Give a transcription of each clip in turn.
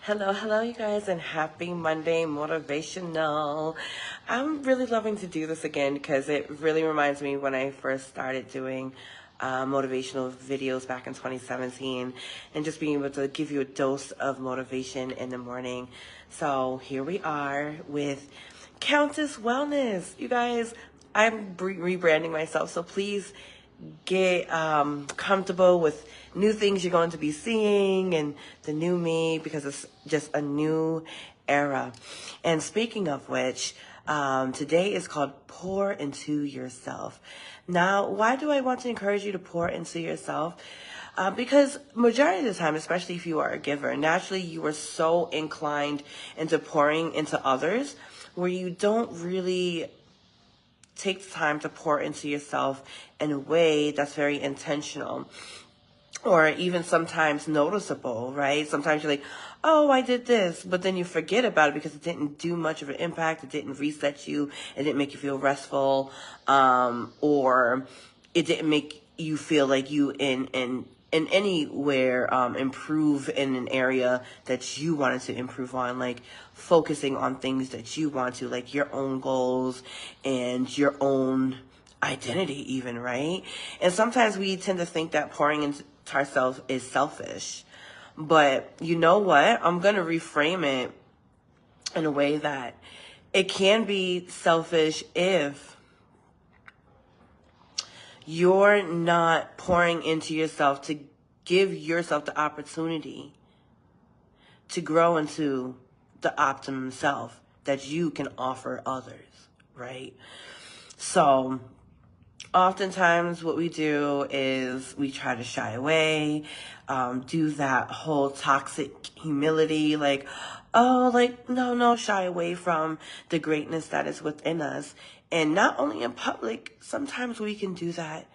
Hello, you guys, and happy Monday motivational. I'm really loving to do this again because it really reminds me when I first started doing motivational videos back in 2017 and just being able to give you a dose of motivation in the morning. So here we are with Countess Wellness. You guys, I'm rebranding myself, so please get comfortable with new things you're going to be seeing and the new me, because it's just a new era. And speaking of which, today is called Pour Into Yourself. Now, why do I want to encourage you to pour into yourself? Because majority of the time, especially if you are a giver, naturally you are so inclined into pouring into others where you don't really take the time to pour into yourself in a way that's very intentional or even sometimes noticeable, right? Sometimes you're like, oh, I did this, but then you forget about it because it didn't do much of an impact. It didn't reset you. It didn't make you feel restful, or it didn't make you feel like you in anywhere improve in an area that you wanted to improve on, like focusing on things that you want to, like your own goals and your own identity even, right? And sometimes we tend to think that pouring into ourselves is selfish. But you know what? I'm going to reframe it in a way that it can be selfish if you're not pouring into yourself to give yourself the opportunity to grow into the optimum self that you can offer others, right? So oftentimes what we do is we try to shy away, do that whole toxic humility, like, oh, like, no, shy away from the greatness that is within us. And not only in public, sometimes we can do that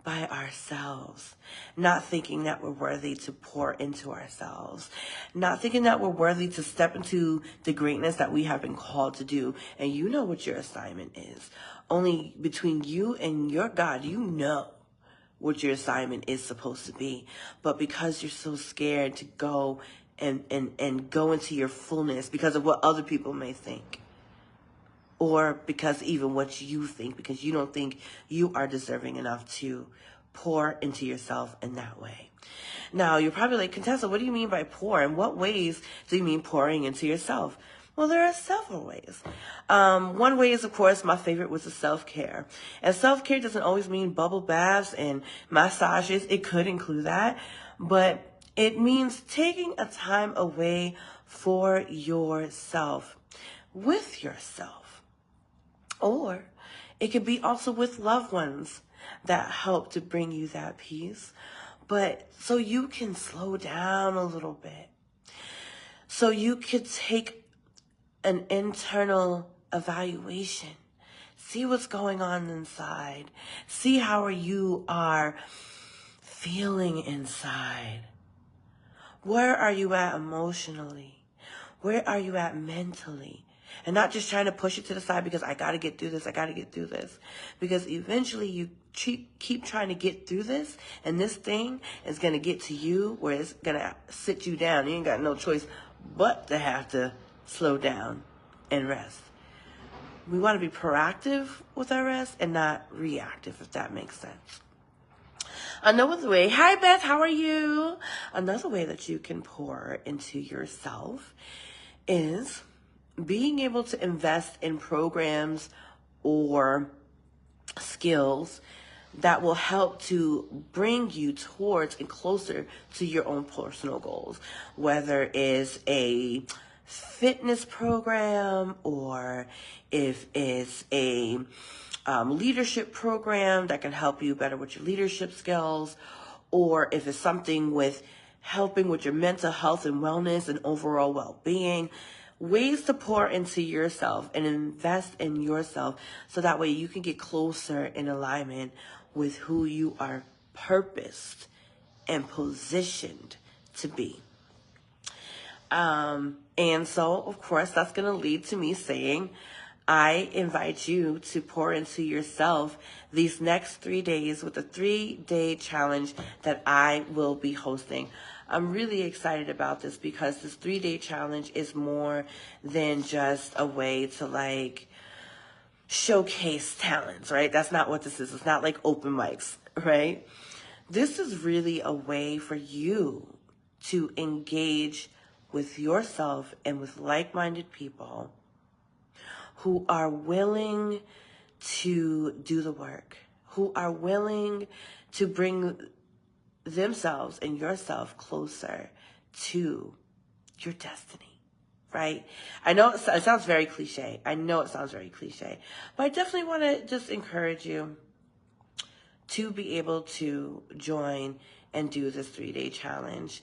by ourselves, not thinking that we're worthy to pour into ourselves, not thinking that we're worthy to step into the greatness that we have been called to do. And you know what your assignment is. Only between you and your God, you know what your assignment is supposed to be. But because you're so scared to go and go into your fullness because of what other people may think, or because even what you think, because you don't think you are deserving enough to pour into yourself in that way. Now, you're probably like, Contessa, what do you mean by pour? In what ways do you mean pouring into yourself? Well, there are several ways. One way is, of course, my favorite was the self-care. And self-care doesn't always mean bubble baths and massages. It could include that. But it means taking a time away for yourself, with yourself. Or it could be also with loved ones that help to bring you that peace. But so you can slow down a little bit. So you could take an internal evaluation. See what's going on inside. See how you are feeling inside. Where are you at emotionally? Where are you at mentally? And not just trying to push it to the side because I got to get through this. Because eventually you keep trying to get through this, and this thing is going to get to you where it's going to sit you down. You ain't got no choice but to have to slow down and rest. We want to be proactive with our rest and not reactive, if that makes sense. Another way, hi Beth, how are you? Another way that you can pour into yourself is being able to invest in programs or skills that will help to bring you towards and closer to your own personal goals, whether it's a fitness program or if it's a leadership program that can help you better with your leadership skills, or if it's something with helping with your mental health and wellness and overall well-being. Ways to pour into yourself and invest in yourself so that way you can get closer in alignment with who you are purposed and positioned to be. And so, of course, that's going to lead to me saying, I invite you to pour into yourself these next 3 days with a 3-day challenge that I will be hosting. I'm really excited about this because this 3-day challenge is more than just a way to like showcase talents, right? That's not what this is. It's not like open mics, right? This is really a way for you to engage with yourself and with like-minded people who are willing to do the work, who are willing to bring themselves and yourself closer to your destiny, right? I know it sounds very cliche. I know it sounds very cliche, but I definitely want to just encourage you to be able to join and do this 3-day challenge.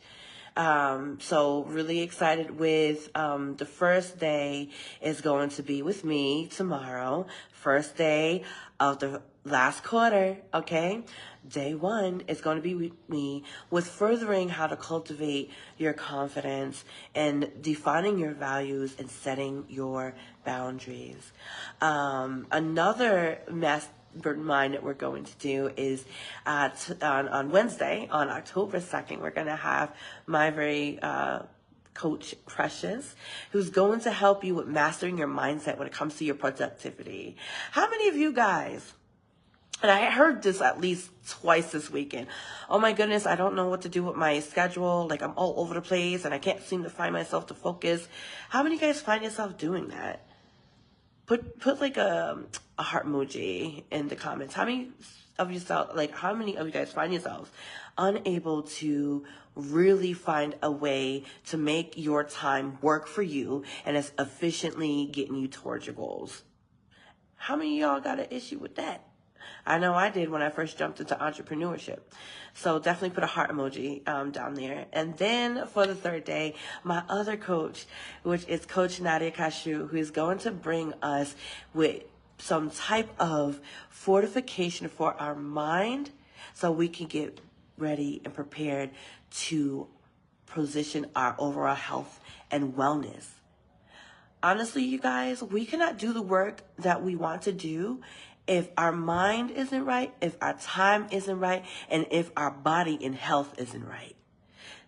So really excited with, the first day is going to be with me tomorrow. First day of the last quarter, okay? Day 1 is going to be with me with furthering how to cultivate your confidence and defining your values and setting your boundaries. Another mastermind that we're going to do is on Wednesday, on October 2nd, we're going to have my very coach Precious, who's going to help you with mastering your mindset when it comes to your productivity. How many of you guys, and I heard this at least twice this weekend, oh my goodness, I don't know what to do with my schedule, like I'm all over the place and I can't seem to find myself to focus. How many of you guys find yourself doing that? Put like a heart emoji in the comments. How many of you guys find yourselves unable to really find a way to make your time work for you and as efficiently getting you towards your goals? How many of y'all got an issue with that? I know I did when I first jumped into entrepreneurship. So definitely put a heart emoji down there. And then for the 3rd day, my other coach, which is Coach Nadia Kashu, who is going to bring us with some type of fortification for our mind so we can get ready and prepared to position our overall health and wellness. Honestly, you guys, we cannot do the work that we want to do if our mind isn't right, if our time isn't right, and if our body and health isn't right.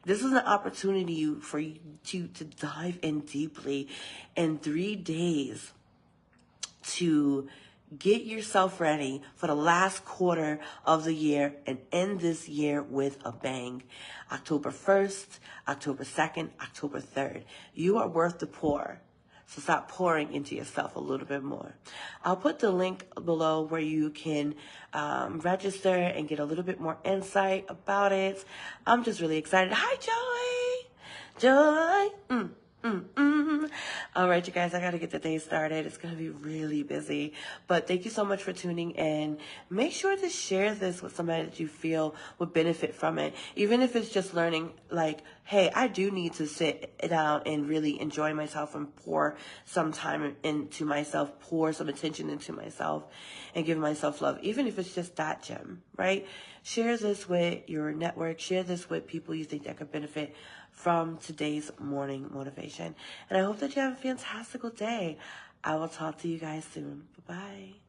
This is an opportunity for you to dive in deeply in 3 days to get yourself ready for the last quarter of the year and end this year with a bang. October 1st, October 2nd, October 3rd. You are worth the pour. So stop pouring into yourself a little bit more. I'll put the link below where you can register and get a little bit more insight about it. I'm just really excited. Hi, Joy. Joy. All right, you guys, I got to get the day started. It's going to be really busy. But thank you so much for tuning in. Make sure to share this with somebody that you feel would benefit from it. Even if it's just learning, like, hey, I do need to sit down and really enjoy myself and pour some time into myself, pour some attention into myself, and give myself love. Even if it's just that gem, right? Share this with your network. Share this with people you think that could benefit from today's morning motivation. And I hope that you have a fantastical day. I will talk to you guys soon. Bye-bye.